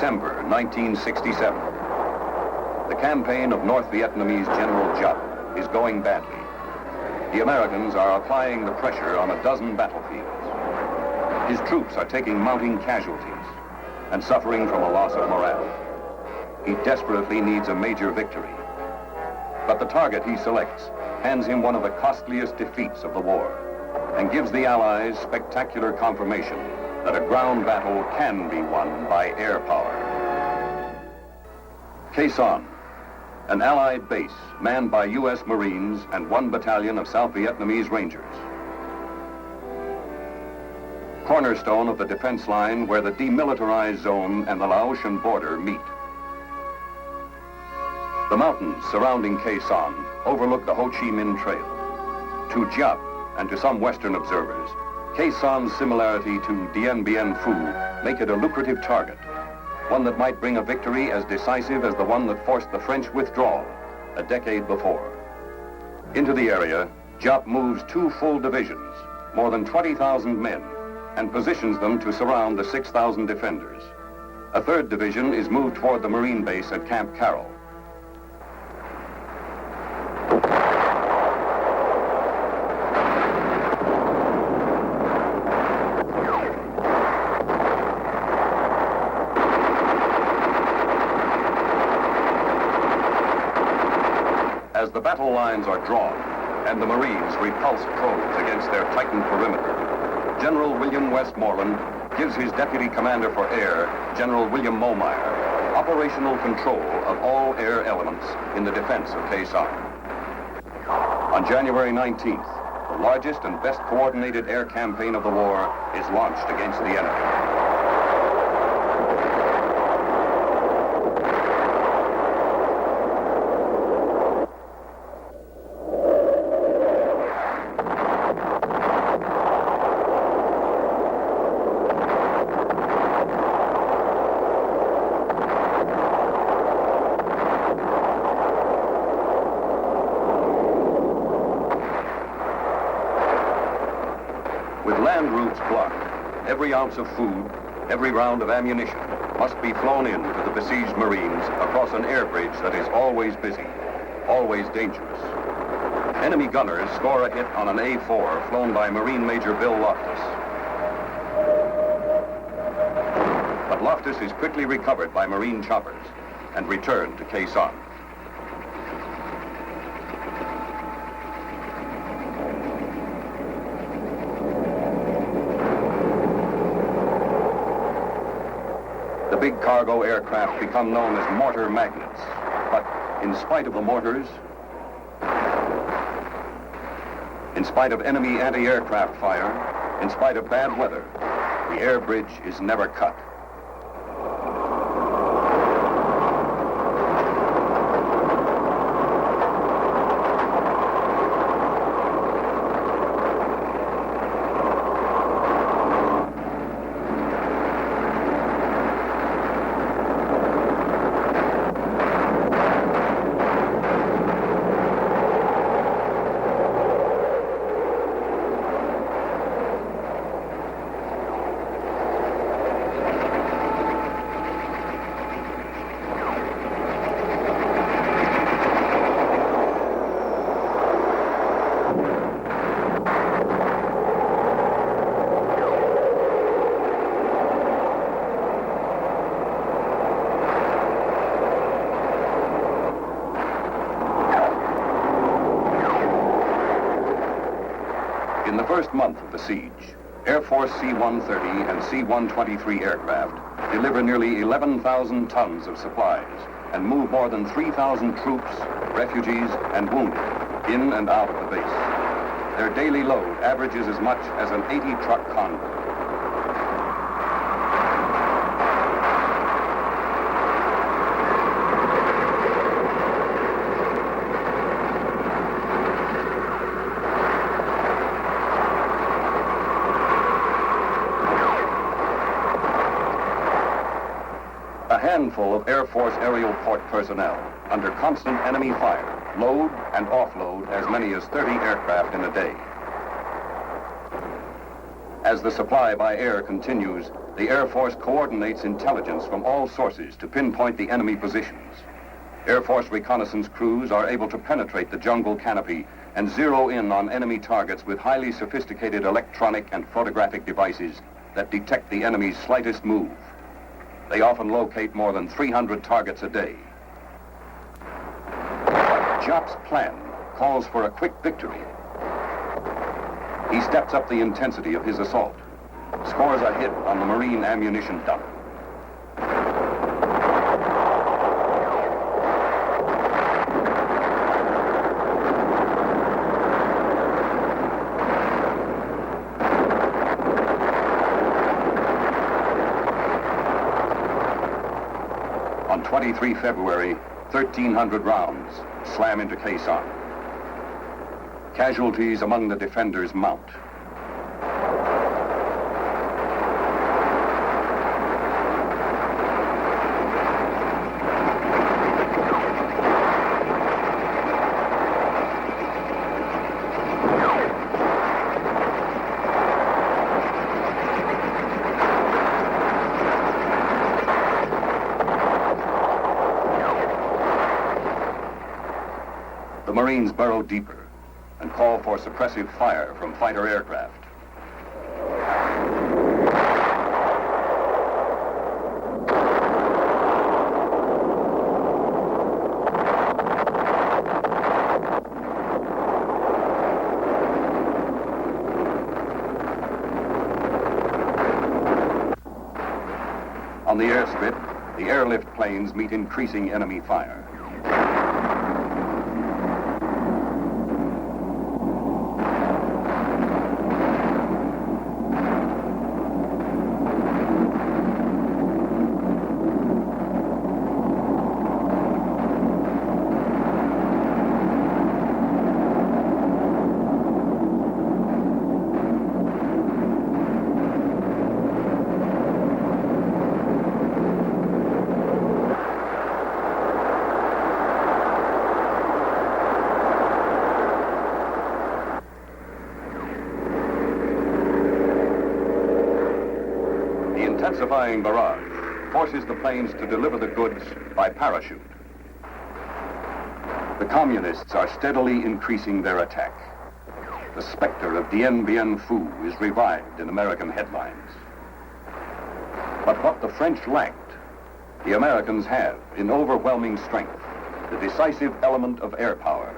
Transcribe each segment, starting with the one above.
December 1967. The campaign of North Vietnamese General Giap is going badly. The Americans are applying the pressure on a dozen battlefields. His troops are taking mounting casualties and suffering from a loss of morale. He desperately needs a major victory. But the target he selects hands him one of the costliest defeats of the war and gives the Allies spectacular confirmation that a ground battle can be won by air power. Khe Sanh, an Allied base manned by U.S. Marines and 1 battalion of South Vietnamese Rangers. Cornerstone of the defense line where the demilitarized zone and the Laotian border meet. The mountains surrounding Khe Sanh overlook the Ho Chi Minh Trail. To Giap and to some Western observers, Khe Sanh's similarity to Dien Bien Phu make it a lucrative target, one that might bring a victory as decisive as the one that forced the French withdrawal a decade before. Into the area, Giap moves 2 full divisions, more than 20,000 men, and positions them to surround the 6,000 defenders. A 3rd division is moved toward the Marine base at Camp Carroll. As the battle lines are drawn and the Marines repulse probes against their tightened perimeter, General William Westmoreland gives his Deputy Commander for Air, General William Momyer, operational control of all air elements in the defense of Khe Sanh. On January 19th, the largest and best coordinated air campaign of the war is launched against the enemy. Land routes blocked, every ounce of food, every round of ammunition must be flown in to the besieged Marines across an air bridge that is always busy, always dangerous. Enemy gunners score a hit on an A-4 flown by Marine Major Bill Loftus. But Loftus is quickly recovered by Marine choppers and returned to Khe Sanh. Big cargo aircraft become known as mortar magnets. But in spite of the mortars, in spite of enemy anti-aircraft fire, in spite of bad weather, the air bridge is never cut. In the first month of the siege, Air Force C-130 and C-123 aircraft deliver nearly 11,000 tons of supplies and move more than 3,000 troops, refugees, and wounded in and out of the base. Their daily load averages as much as an 80-truck convoy. A handful of Air Force aerial port personnel, under constant enemy fire, load and offload as many as 30 aircraft in a day. As the supply by air continues, the Air Force coordinates intelligence from all sources to pinpoint the enemy positions. Air Force reconnaissance crews are able to penetrate the jungle canopy and zero in on enemy targets with highly sophisticated electronic and photographic devices that detect the enemy's slightest move. They often locate more than 300 targets a day. Jop's plan calls for a quick victory. He steps up the intensity of his assault, scores a hit on the Marine ammunition dump. On 23 February, 1,300 rounds slam into Khe Sanh. Casualties among the defenders mount. The Marines burrow deeper and call for suppressive fire from fighter aircraft. On the airstrip, the airlift planes meet increasing enemy fire. Intensifying barrage forces the planes to deliver the goods by parachute. The communists are steadily increasing their attack. The specter of Dien Bien Phu is revived in American headlines. But what the French lacked, the Americans have in overwhelming strength, the decisive element of air power.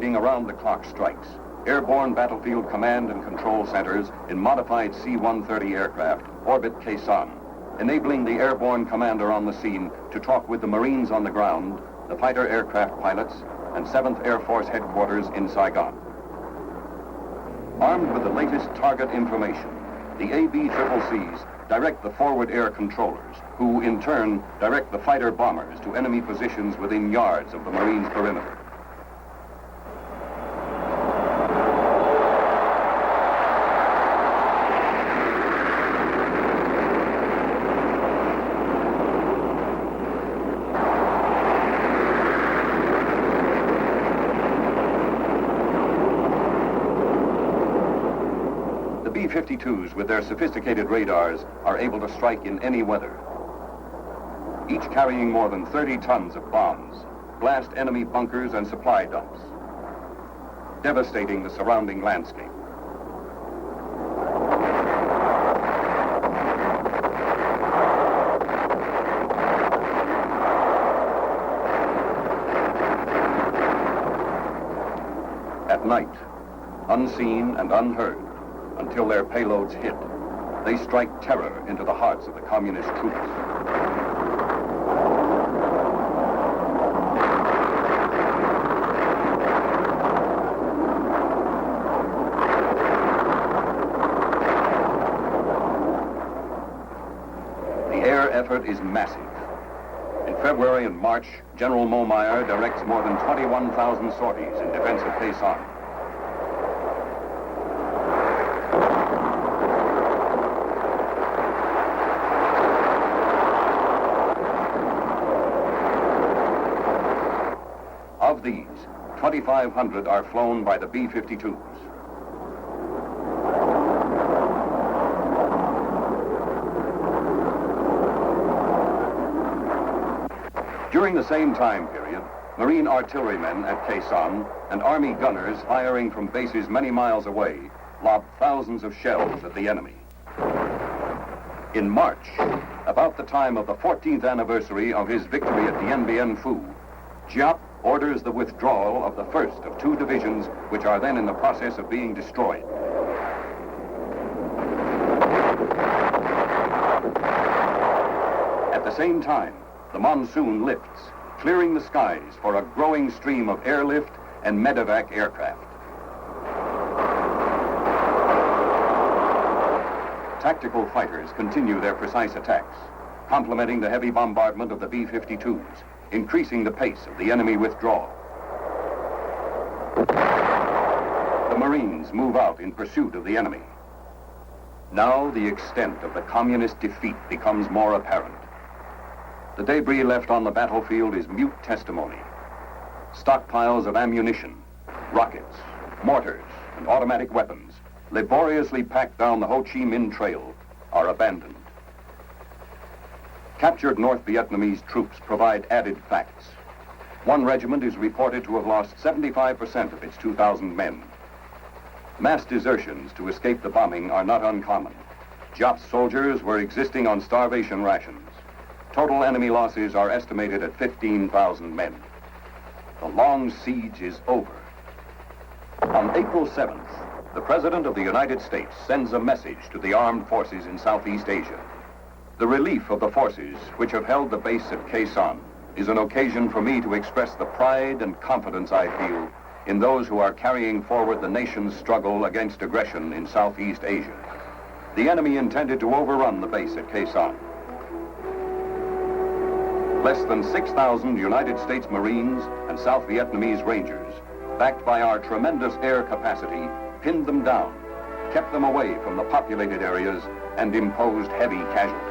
operating around-the-clock strikes, airborne battlefield command and control centers in modified C-130 aircraft orbit Khe Sanh, enabling the airborne commander on the scene to talk with the Marines on the ground, the fighter aircraft pilots, and 7th Air Force headquarters in Saigon. Armed with the latest target information, the ABCCs direct the forward air controllers, who in turn direct the fighter bombers to enemy positions within yards of the Marines' perimeter. The B-52s, with their sophisticated radars, are able to strike in any weather. Each carrying more than 30 tons of bombs, blast enemy bunkers and supply dumps, devastating the surrounding landscape. At night, unseen and unheard, until their payloads hit, they strike terror into the hearts of the communist troops. The air effort is massive. In February and March, General Momyer directs more than 21,000 sorties in defense of Khe Sanh. Of these, 2,500 are flown by the B-52s. During the same time period, Marine artillerymen at Khe Sanh and Army gunners firing from bases many miles away lobbed thousands of shells at the enemy. In March, about the time of the 14th anniversary of his victory at Dien Bien Phu, Giap orders the withdrawal of the first of 2 divisions which are then in the process of being destroyed. At the same time, the monsoon lifts, clearing the skies for a growing stream of airlift and medevac aircraft. Tactical fighters continue their precise attacks, complementing the heavy bombardment of the B-52s, increasing the pace of the enemy withdrawal. The Marines move out in pursuit of the enemy. Now the extent of the communist defeat becomes more apparent. The debris left on the battlefield is mute testimony. Stockpiles of ammunition, rockets, mortars, and automatic weapons, laboriously packed down the Ho Chi Minh Trail, are abandoned. Captured North Vietnamese troops provide added facts. One regiment is reported to have lost 75% of its 2,000 men. Mass desertions to escape the bombing are not uncommon. Giap's soldiers were existing on starvation rations. Total enemy losses are estimated at 15,000 men. The long siege is over. On April 7th, the President of the United States sends a message to the armed forces in Southeast Asia. The relief of the forces which have held the base at Khe Sanh is an occasion for me to express the pride and confidence I feel in those who are carrying forward the nation's struggle against aggression in Southeast Asia. The enemy intended to overrun the base at Khe Sanh. Less than 6,000 United States Marines and South Vietnamese Rangers, backed by our tremendous air capacity, pinned them down, kept them away from the populated areas, and imposed heavy casualties.